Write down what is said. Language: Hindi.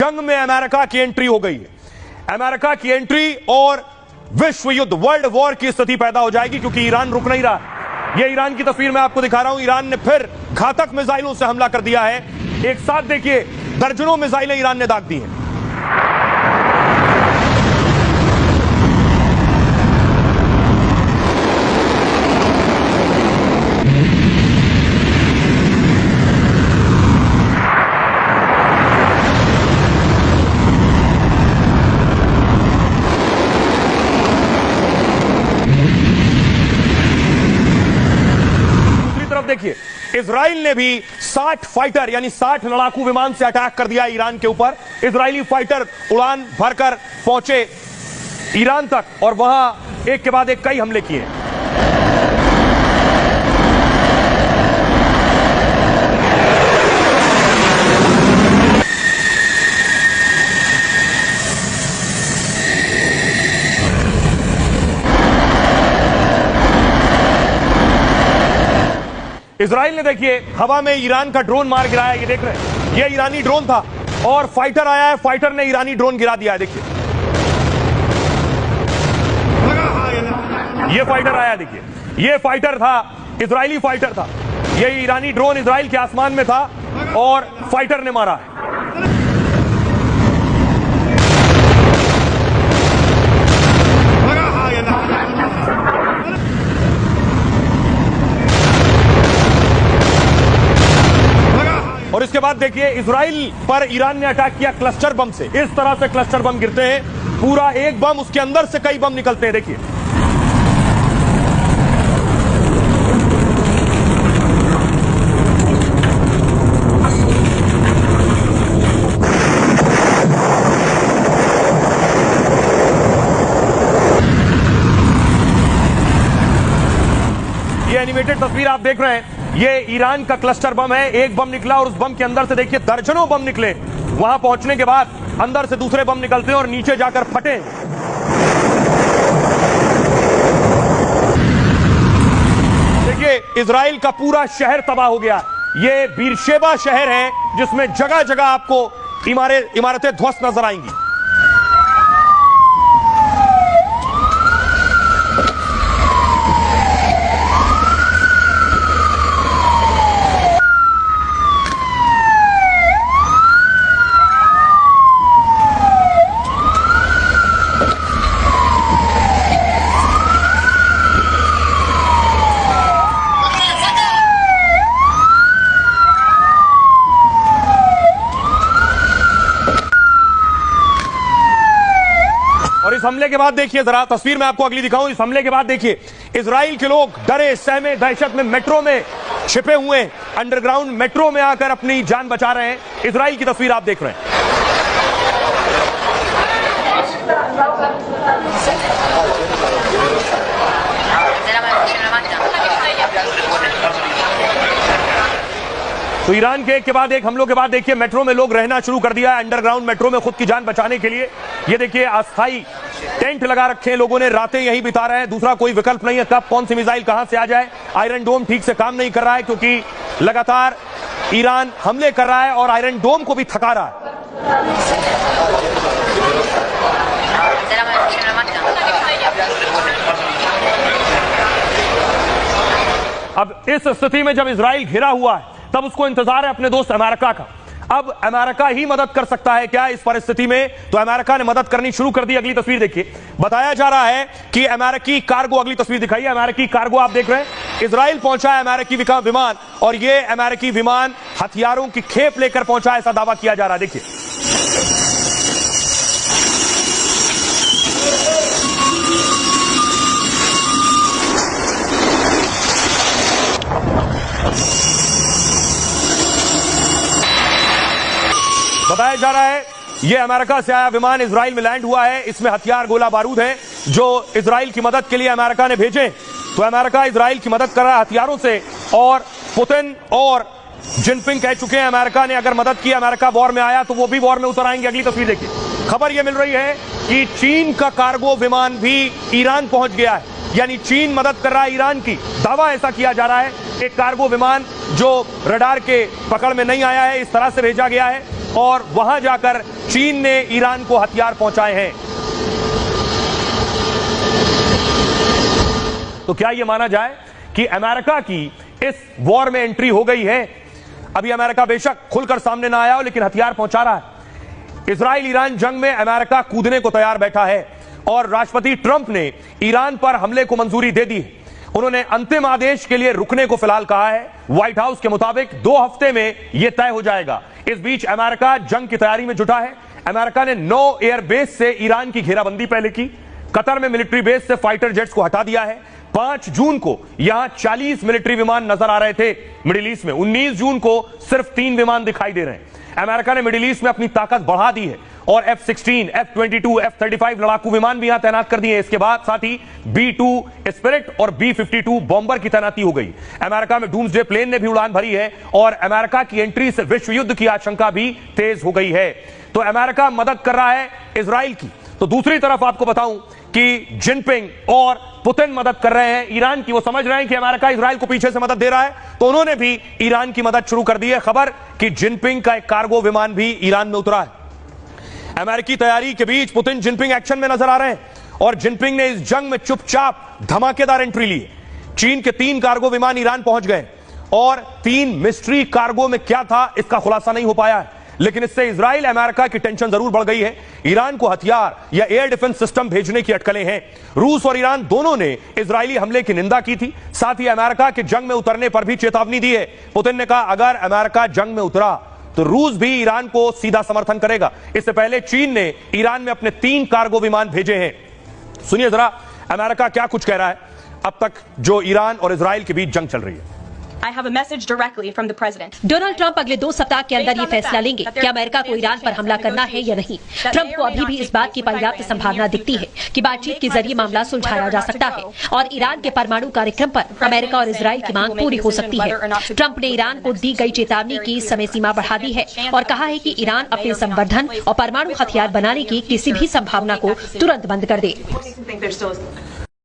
जंग में अमेरिका की एंट्री हो गई है। अमेरिका की एंट्री और विश्व युद्ध, वर्ल्ड वॉर की स्थिति पैदा हो जाएगी, क्योंकि ईरान रुक नहीं रहा। यह ईरान की तस्वीर मैं आपको दिखा रहा हूं। ईरान ने फिर घातक मिसाइलों से हमला कर दिया है। एक साथ देखिए, दर्जनों मिसाइलें ईरान ने दाग दी हैं। देखिए, इजराइल ने भी 60 फाइटर यानी 60 लड़ाकू विमान से अटैक कर दिया ईरान के ऊपर। इजरायली फाइटर उड़ान भरकर पहुंचे ईरान तक और वहां एक के बाद एक कई हमले किए। इजराइल ने देखिए हवा में ईरान का ड्रोन मार गिराया। ये देख रहे हैं, ये ईरानी ड्रोन था और फाइटर आया है, फाइटर ने ईरानी ड्रोन गिरा दिया है। देखिए, ये फाइटर आया, देखिए ये फाइटर था, इजरायली फाइटर था। ये ईरानी ड्रोन इजराइल के आसमान में था और फाइटर ने मारा है। और इसके बाद देखिए, इजराइल पर ईरान ने अटैक किया क्लस्टर बम से। इस तरह से क्लस्टर बम गिरते हैं, पूरा एक बम, उसके अंदर से कई बम निकलते हैं। देखिए, ये एनिमेटेड तस्वीर आप देख रहे हैं, ये ईरान का क्लस्टर बम है। एक बम निकला और उस बम के अंदर से देखिए दर्जनों बम निकले। वहां पहुंचने के बाद अंदर से दूसरे बम निकलते हैं और नीचे जाकर फटे। देखिए, इजराइल का पूरा शहर तबाह हो गया। ये बीरशेबा शहर है जिसमें जगह जगह आपको इमारतें ध्वस्त नजर आएंगी। इस हमले के बाद देखिए, जरा तस्वीर मैं आपको अगली दिखाऊं। इस हमले के बाद देखिए, इजराइल के लोग डरे सहमे दहशत में मेट्रो में छिपे हुए, अंडरग्राउंड मेट्रो में आकर अपनी जान बचा रहे हैं। इजराइल की तस्वीर आप देख रहे हैं। तो ईरान के एक के बाद एक हमलों के बाद देखिए, मेट्रो में लोग रहना शुरू कर दिया है, अंडरग्राउंड मेट्रो में खुद की जान बचाने के लिए। ये देखिए, अस्थाई टेंट लगा रखे हैं लोगों ने, रातें यहीं बिता रहे हैं। दूसरा कोई विकल्प नहीं है, कब कौन सी मिसाइल कहां से आ जाए। आयरन डोम ठीक से काम नहीं कर रहा है, क्योंकि लगातार ईरान हमले कर रहा है और आयरन डोम को भी थका रहा है। अब इस स्थिति में जब इजराइल घिरा हुआ है, तब उसको इंतजार है अपने दोस्त अमेरिका का। अब अमेरिका ही मदद कर सकता है क्या इस परिस्थिति में? तो अमेरिका ने मदद करनी शुरू कर दी। अगली तस्वीर देखिए, बताया जा रहा है कि अमेरिकी कार्गो, अगली तस्वीर दिखाइए, अमेरिकी कार्गो आप देख रहे हैं। इजराइल पहुंचा है अमेरिकी विमान और यह अमेरिकी विमान हथियारों की खेप लेकर पहुंचा, ऐसा दावा किया जा रहा है। देखिए, बताया जा रहा है यह अमेरिका से आया विमान इजराइल में लैंड हुआ है। इसमें हथियार, गोला बारूद है जो इजराइल की मदद के लिए अमेरिका ने भेजे। तो अमेरिका इजराइल की मदद कर रहा है हथियारों से, और पुतिन और जिनपिंग कह चुके हैं अमेरिका ने अगर मदद की, अमेरिका वॉर में आया तो वो भी वॉर में उतर आएंगे। अगली तस्वीर देखिए, खबर यह मिल रही है कि चीन का कार्गो विमान भी ईरान पहुंच गया है, यानी चीन मदद कर रहा है ईरान की। दावा ऐसा किया जा रहा है, एक कार्गो विमान जो रडार के पकड़ में नहीं आया है, इस तरह से भेजा गया है और वहां जाकर चीन ने ईरान को हथियार पहुंचाए हैं। तो क्या यह माना जाए कि अमेरिका की इस वॉर में एंट्री हो गई है? अभी अमेरिका बेशक खुलकर सामने ना आया हो, लेकिन हथियार पहुंचा रहा है। इजराइल ईरान जंग में अमेरिका कूदने को तैयार बैठा है और राष्ट्रपति ट्रंप ने ईरान पर हमले को मंजूरी दे दी है। उन्होंने अंतिम आदेश के लिए रुकने को फिलहाल कहा है। व्हाइट हाउस के मुताबिक 2 हफ्ते में यह तय हो जाएगा। इस बीच अमेरिका जंग की तैयारी में जुटा है। अमेरिका ने 9 एयरबेस से ईरान की घेराबंदी पहले की। कतर में मिलिट्री बेस से फाइटर जेट्स को हटा दिया है। 5 जून को यहां 40 मिलिट्री विमान नजर आ रहे थे मिडिल ईस्ट में। 19 जून को सिर्फ 3 विमान दिखाई दे रहे हैं। अमेरिका ने मिडिल ईस्ट में अपनी ताकत बढ़ा दी है और F-16, F-22, F-35 लड़ाकू विमान भी यहां तैनात कर दिए। इसके बाद साथ ही B-2 स्पिरिट और B-52 बॉम्बर की तैनाती हो गई। अमेरिका में डूम्सडे प्लेन ने भी उड़ान भरी है और अमेरिका की एंट्री से विश्व युद्ध की आशंका भी तेज हो गई है। तो अमेरिका मदद कर रहा है इजराइल की। तो दूसरी तरफ आपको बताऊं कि जिनपिंग और पुतिन मदद कर रहे हैं ईरान की। वो समझ रहे हैं कि अमेरिका इजराइल को पीछे से मदद दे रहा है, तो उन्होंने भी ईरान की मदद शुरू कर दी है। खबर कि जिनपिंग का एक कार्गो विमान भी ईरान में उतरा है। अमेरिकी तैयारी के बीच पुतिन जिनपिंग एक्शन में नजर आ रहे हैं और जिनपिंग ने इस जंग में चुपचाप धमाकेदार एंट्री ली। चीन के 3 कार्गो विमान ईरान पहुंच गए और 3 मिस्ट्री कार्गो में क्या था इसका खुलासा नहीं हो पाया है, लेकिन इससे इजराइल अमेरिका की टेंशन जरूर बढ़ गई है। ईरान को हथियार या एयर डिफेंस सिस्टम भेजने की अटकलें हैं। रूस और ईरान दोनों ने इजरायली हमले की निंदा की थी, साथ ही अमेरिका के जंग में उतरने पर भी चेतावनी दी है। पुतिन ने कहा अगर अमेरिका जंग में उतरा तो रूस भी ईरान को सीधा समर्थन करेगा। इससे पहले चीन ने ईरान में अपने 3 कार्गो विमान भेजे हैं। सुनिए जरा अमेरिका क्या कुछ कह रहा है अब तक जो ईरान और इजराइल के बीच जंग चल रही है। I have a message directly from the president. Donald Trump अगले 2 सप्ताह के अंदर ये फैसला लेंगे कि अमेरिका को ईरान पर हमला करना है या नहीं। ट्रंप को अभी भी इस बात की पर्याप्त संभावना दिखती है कि बातचीत के जरिए मामला सुलझाया जा सकता है और ईरान के परमाणु कार्यक्रम पर अमेरिका और इजराइल की मांग पूरी हो सकती है। ट्रंप ने ईरान को दी गई चेतावनी की समय सीमा बढ़ा दी है और कहा है कि ईरान अपने संवर्धन और परमाणु हथियार बनाने की किसी भी संभावना को तुरंत बंद कर दे।